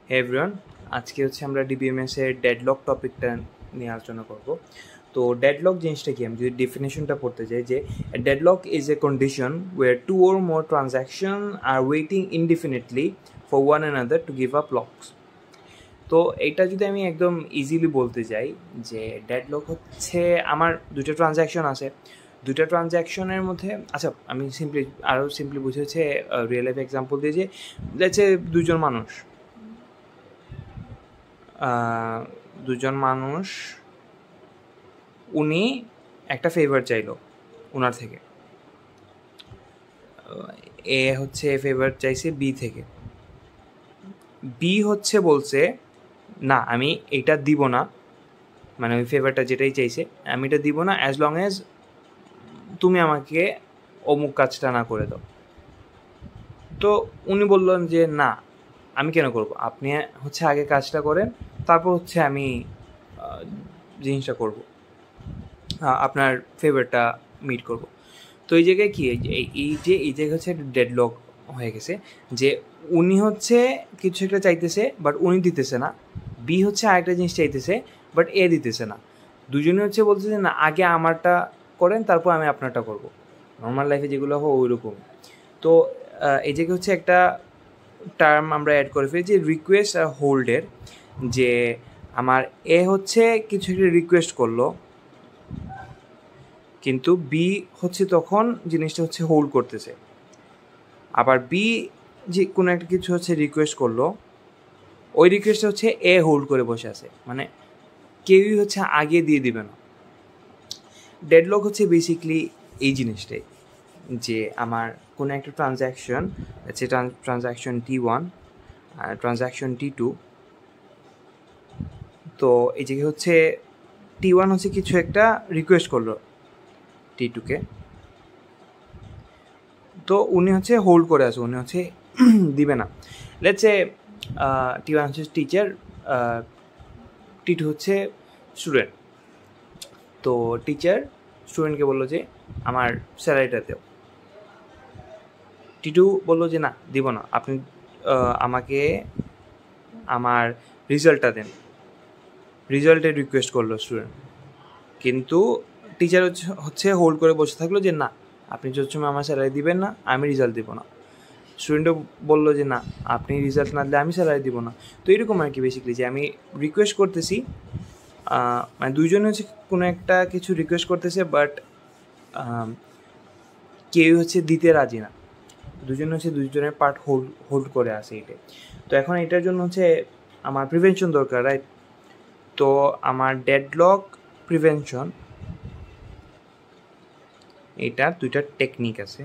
হে everyone, আজকে হচ্ছে আমরা ডিবিএমএস এর ডেডলক টপিকটা নিয়ে আলোচনা করব। তো ডেডলক জিনিসটা কি, আমি যদি ডেফিনেশনটা পড়তে চাই, যে deadlock is a condition where two or more transaction are waiting indefinitely for one another to give up locks. তো এটা যদি আমি একদম ইজিলি বলতে চাই যে ডেডলক হচ্ছে আমার দুটো ট্রানজ্যাকশন আছে, দুটো ট্রানজ্যাকশনের মধ্যে, আচ্ছা আমি আরও সিম্পলি বুঝে হচ্ছে রিয়েল লাইফ এক্সাম্পল দিয়ে, যে লেটসে দুজন মানুষ উনি একটা ফেভার চাইলো ওনার থেকে, এ হচ্ছে ফেভার চাইছে বি থেকে। বি হচ্ছে বলছে না আমি এটা দিব না, মানে ওই ফেভারটা যেটাই চাইছে আমি এটা দিব না অ্যাজ লং অ্যাজ তুমি আমাকে অমুক কাজটা না করে দাও। তো উনি বললেন যে না আমি কেন করব, আপনি হচ্ছে আগে কাজটা করেন, তারপর হচ্ছে আমি জিনিসটা করব, আপনার ফেভারটা মিট করব। তো এই জায়গায় কি, এই জায়গায় হচ্ছে একটা ডেডলক হয়ে গেছে, যে উনি হচ্ছে কিছু একটা চাইতেছে বাট উনি দিতেছে না, বি হচ্ছে আরেকটা জিনিস চাইতেছে বাট এ দিতেছে না। দুজনে হচ্ছে বলতেছে না আগে আমারটা করেন তারপর আমি আপনারটা করব। নর্মাল লাইফে যেগুলো হয় ওই রকম। তো এই জায়গায় হচ্ছে একটা টার্ম আমরা অ্যাড করে ফেলি, যে রিকোয়েস্ট আর হোল্ডের, যে আমার এ হচ্ছে কিছু একটা রিকোয়েস্ট করলো কিন্তু বি হচ্ছে তখন জিনিসটা হচ্ছে হোল্ড করতেছে, আবার বি যে কোনো একটা কিছু হচ্ছে রিকোয়েস্ট করলো, ওই রিকোয়েস্টটা হচ্ছে এ হোল্ড করে বসে আছে, মানে কেউই হচ্ছে আগে দিয়ে দিবে না। ডেডলক হচ্ছে বেসিকলি এই জিনিসটাই, যে আমার কোনো একটা ট্রানজ্যাকশন হচ্ছে ট্রানজ্যাকশন T1 আর ট্রানজ্যাকশন T2। তো এই জায়গায় হচ্ছে T1 হচ্ছে কিছু একটা রিকোয়েস্ট করলো T2কে, তো উনি হচ্ছে হোল্ড করে আছে, উনি হচ্ছে দিবে না। লেটস সে T1 হচ্ছে টিচার, T2 হচ্ছে স্টুডেন্ট। তো টিচার স্টুডেন্টকে বললো যে আমার স্যালারিটা দেও। T2 বললো যে না দিব না, আপনি আমাকে আমার রেজাল্টটা দেন। রেজাল্টের রিকোয়েস্ট করলো স্টুডেন্ট, কিন্তু টিচার হচ্ছে হোল্ড করে বসে থাকলো যে না আপনি যত সময় আমার স্যালারি দিবেন না আমি রেজাল্ট দিব না। স্টুডেন্টও বললো যে না আপনি রেজাল্ট না দিলে আমি স্যালারি দিব না। তো এরকম আর কি বেসিক্যালি, যে আমি রিকোয়েস্ট করতেছি, মানে দুইজনে হচ্ছে কোনো একটা কিছু রিকোয়েস্ট করতেছে বাট কেউ হচ্ছে দিতে রাজি না, দুজন হচ্ছে দুজনের পার্ট হোল্ড করে আসে এটা। তো এখন এটার জন্য হচ্ছে আমার প্রিভেনশন দরকার, রাইট? তো আমার ডেডলক প্রিভেনশন এটার দুইটা টেকনিক আছে।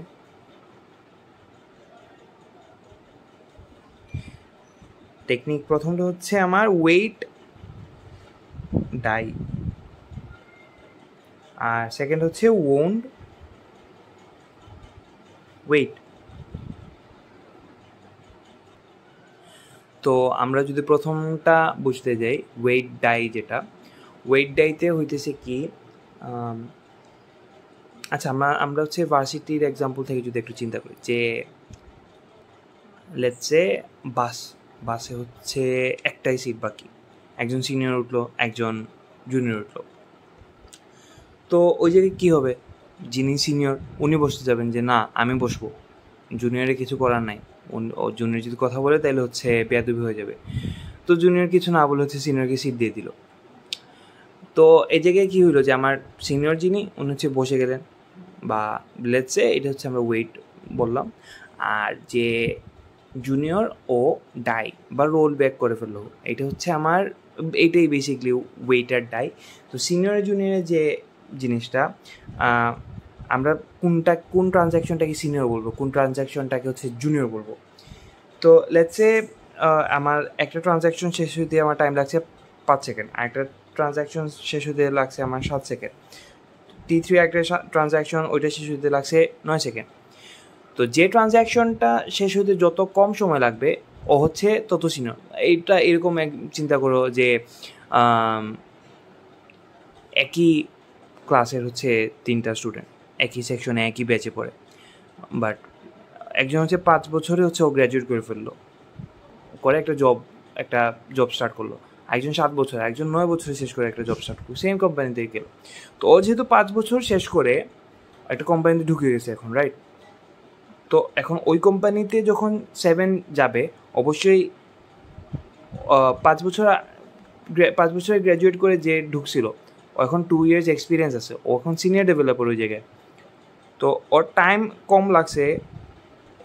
টেকনিক প্রথমটা হচ্ছে আমার ওয়েট ডাই, আর সেকেন্ড হচ্ছে ওন্ড ওয়েট। তো আমরা যদি প্রথমটা বুঝতে যাই, ওয়েট ডাই, যেটা ওয়েট ডাইতে হইতেছে কি, আচ্ছা আমরা হচ্ছে ভার্সিটির এক্সাম্পল থেকে যদি একটু চিন্তা করি, যে লেটসে বাসে হচ্ছে একটাই সিট বাকি, একজন সিনিয়র উঠলো একজন জুনিয়র উঠলো। তো ওই জায়গায় কী হবে, যিনি সিনিয়র উনি বসতে যাবেন যে না আমি বসবো, জুনিয়রের কিছু করার নাই, জুনিয়র যদি কথা বলে তাহলে হচ্ছে বেয়াদবি হয়ে যাবে। তো জুনিয়র কিছু না বলে হচ্ছে সিনিয়রকে সিট দিয়ে দিল। তো এই জায়গায় কী হইলো, যে আমার সিনিয়র যিনি উনি হচ্ছে বসে গেলেন, বা লেটসে এটা হচ্ছে আমরা ওয়েট বললাম, আর যে জুনিয়র ও ডাই বা রোল ব্যাক করে ফেললো, এটা হচ্ছে আমার এইটাই বেসিকলি ওয়েট আর ডাই। তো সিনিয়র জুনিয়রের যে জিনিসটা, আমরা কোন ট্রানজ্যাকশনটাকে সিনিয়র বলবো, কোন ট্রানজ্যাকশনটাকে হচ্ছে জুনিয়র বলবো। তো লেটসে আমার একটা ট্রানজ্যাকশন শেষ হতে আমার টাইম লাগছে 5 সেকেন্ড, আরেকটা ট্রানজ্যাকশন শেষ হতে লাগছে আমার 7 সেকেন্ড, T3 একটা ট্রানজ্যাকশন ওইটা শেষ হতে লাগছে 9 সেকেন্ড। তো যে ট্রানজ্যাকশনটা শেষ হতে যত কম সময় লাগবে ও হচ্ছে তত সিনিয়র। এইটা এরকম চিন্তা করো যে একই ক্লাসের হচ্ছে 3টা স্টুডেন্ট একই সেকশনে একই ব্যাচে পড়ে, বাট একজন হচ্ছে 5 বছরে হচ্ছে ও গ্র্যাজুয়েট করে ফেললো, করে একটা জব একটা জব স্টার্ট করলো, একজন 7 বছর, একজন 9 বছরে শেষ করে একটা জব স্টার্ট করলো, সেম কোম্পানিতে গেল। তো ও যেহেতু 5 বছর শেষ করে একটা কোম্পানিতে ঢুকে গেছে এখন, রাইট? তো এখন ওই কোম্পানিতে যখন 7 যাবে, অবশ্যই 5 বছরে গ্র্যাজুয়েট করে যে ঢুকছিল, ও এখন 2 ইয়ার্স এক্সপিরিয়েন্স আছে, ও এখন সিনিয়র ডেভেলপার ওই জায়গায়। তো ওর টাইম কম লাগছে,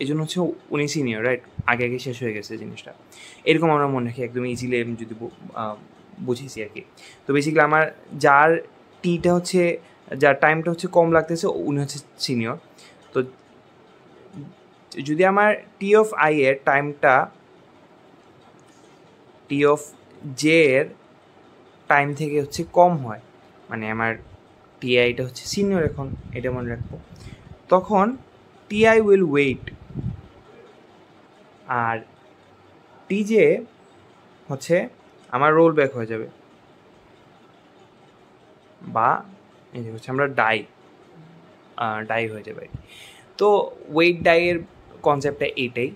এই জন্য হচ্ছে উনি সিনিয়র, রাইট? আগে আগে শেষ হয়ে গেছে জিনিসটা, এরকম আমরা মনে রাখি একদম ইজিলি যদি বুঝেছি আর কি। তো বেসিক্যালি আমার যার টিটা হচ্ছে, যার টাইমটা হচ্ছে কম লাগতেছে, উনি হচ্ছে সিনিয়র। তো যদি আমার টি অফ আই এর টাইমটা টি অফ জে এর টাইম থেকে হচ্ছে কম হয়, মানে আমার টিআইটা হচ্ছে সিনিয়র এখন, এটা মনে রাখবো, তখন টিআই উইল ওয়েট, আর টিজে হচ্ছে আমার রোল ব্যাক হয়ে যাবে, বা এই যে হচ্ছে আমরা ডাই হয়ে যাবে। তো ওয়েট ডাইয়ের কনসেপ্টটা এইটাই,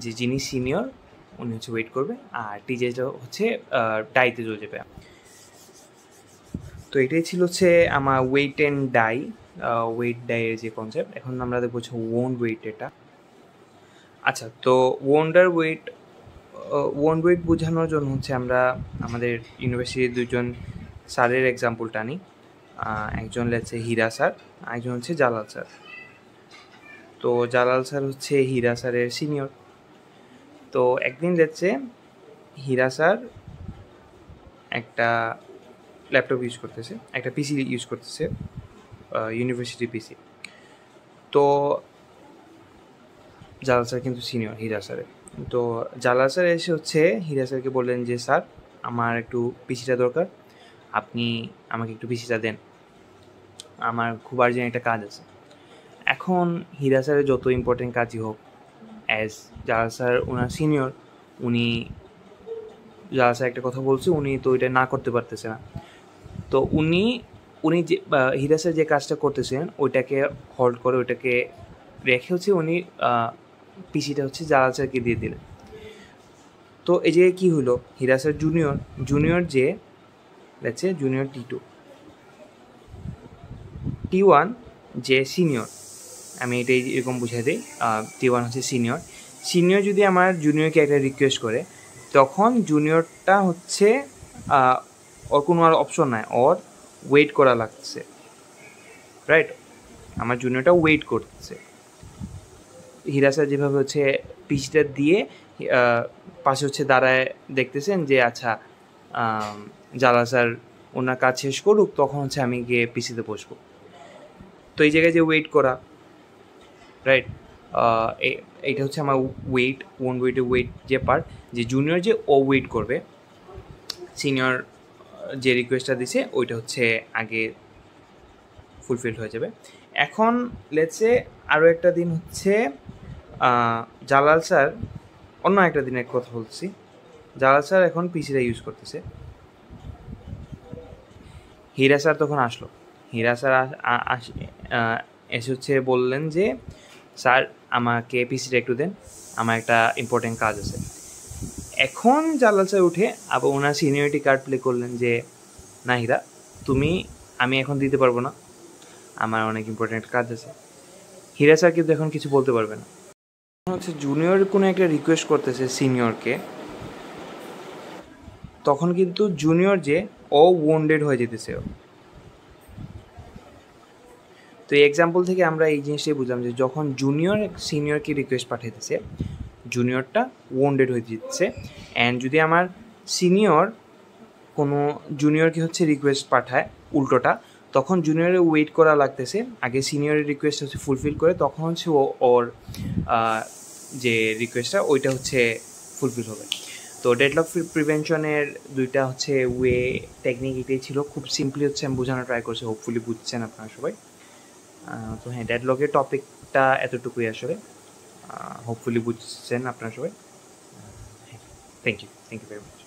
যে যিনি সিনিয়র উনি হচ্ছে ওয়েট করবে, আর টিজেটা হচ্ছে ডাইতে চলে যাবে। তো এটাই ছিল হচ্ছে আমার ওয়েট অ্যান্ড ডাই, ওয়েট ডাইয়ের যে কনসেপ্ট। এখন আমরা দেখবো হচ্ছে ওন্ড ওয়েট এটা। আচ্ছা, তো ওন্ড ওয়েট বোঝানোর জন্য হচ্ছে আমরা আমাদের ইউনিভার্সিটির দুজন স্যারের এক্সাম্পলটা নিই। একজন লেটসে হীরা স্যার, একজন হচ্ছে জালাল স্যার। তো জালাল স্যার হচ্ছে হীরা স্যারের সিনিয়র। তো একদিন লেটসে হীরা স্যার একটা ল্যাপটপ ইউজ করতেছে, একটা পিসি ইউজ করতেছে, ইউনিভার্সিটি পিসি। তো জালাল স্যার কিন্তু সিনিয়র হীরা স্যারের। তো জালাল স্যার এসে হচ্ছে হীরা স্যারকে বললেন যে স্যার আমার একটু পিসিটা দরকার, আপনি আমাকে একটু পিসিটা দেন, আমার খুব আর্জেন্ট একটা কাজ আছে। এখন হীরা স্যারের যত ইম্পর্টেন্ট কাজই হোক, অ্যাজ জালাল স্যার ওনার সিনিয়র, জালাল স্যার একটা কথা বলছে, উনি তো এটা না করতে পারতেছে না। তো উনি যে হীরা স্যার যে কাজটা করতেছেন ওইটাকে হোল্ড করে, ওইটাকে রেখে হচ্ছে উনি পিসিটা হচ্ছে জালাল স্যারকে দিয়ে দিলেন। তো এই জায়গায় কী হলো, হীরা স্যার জুনিয়র যে লেটসে জুনিয়র T2, T1 যে সিনিয়র, আমি এটাই এরকম বুঝাই দিই, T1 হচ্ছে সিনিয়র যদি আমার জুনিয়রকে একটা রিকোয়েস্ট করে, তখন জুনিয়রটা হচ্ছে ওর কোনো আর অপশন নাই, ওর ওয়েট করা লাগছে, রাইট? আমার জুনিয়রটা ওয়েট করতেছে। হীরা স্যার যেভাবে হচ্ছে পিসিটা দিয়ে পাশে হচ্ছে দাঁড়ায় দেখতেছেন যে আচ্ছা জালাল স্যার ওনার কাজ শেষ করুক, তখন হচ্ছে আমি গিয়ে পিসিতে বসবো। তো এই জায়গায় যে ওয়েট করা, রাইট, এইটা হচ্ছে আমার ওয়েট যে পার্ট, যে জুনিয়র যে ও ওয়েট করবে, সিনিয়র যে রিকোয়েস্টটা দিছে ওইটা হচ্ছে আগে ফুলফিল হয়ে যাবে। এখন লেটসে আরও একটা দিন হচ্ছে জালাল স্যার, অন্য একটা দিনের কথা বলছি, জালাল স্যার এখন পিসিটা ইউজ করতেছে, হীরা স্যার তখন আসলো। হীরা স্যার এসে হচ্ছে বললেন যে স্যার আমাকে পিসিটা একটু দেন, আমার একটা ইম্পর্টেন্ট কাজ আছে। এখন জালাল স্যার উঠে আবার ওনার সিনিয়রিটি কার্ড প্লে করলেন যে না হীরা, আমি এখন দিতে পারবো না, আমার অনেক ইম্পর্টেন্ট কাজ আছে। হীরা স্যার কিন্তু এখন কিছু বলতে পারবে না। হচ্ছে জুনিয়র কোনো একটা রিকোয়েস্ট করতেছে সিনিয়রকে, তখন কিন্তু জুনিয়র যে ও ওয়েন্ডেড হয়ে যেতেছে। তো এই এক্সাম্পল থেকে আমরা এই জিনিসটাই বুঝলাম যে যখন জুনিয়র সিনিয়রকে রিকোয়েস্ট পাঠাইতেছে, জুনিয়রটা ওয়েন্ডেড হয়ে যেতেছে। অ্যান্ড যদি আমার সিনিয়র কোনো জুনিয়রকে হচ্ছে রিকোয়েস্ট পাঠায় উল্টোটা, তখন জুনিয়রের ওয়েট করা লাগতেছে, আগে সিনিয়রের রিকোয়েস্ট হচ্ছে ফুলফিল করে, তখন হচ্ছে ওর যে রিকোয়েস্টটা ওইটা হচ্ছে ফুলফিল হবে। তো ডেডলক প্রিভেনশনের দুইটা হচ্ছে টেকনিক এটাই ছিল, খুব সিম্পলি হচ্ছে আমি বোঝানোর ট্রাই করছি, হোপফুলি বুঝছেন আপনারা সবাই। তো হ্যাঁ, ডেডলকের টপিকটা এতটুকুই আসলে, হোপফুলি বুঝছেন আপনারা সবাই। Thank you very much.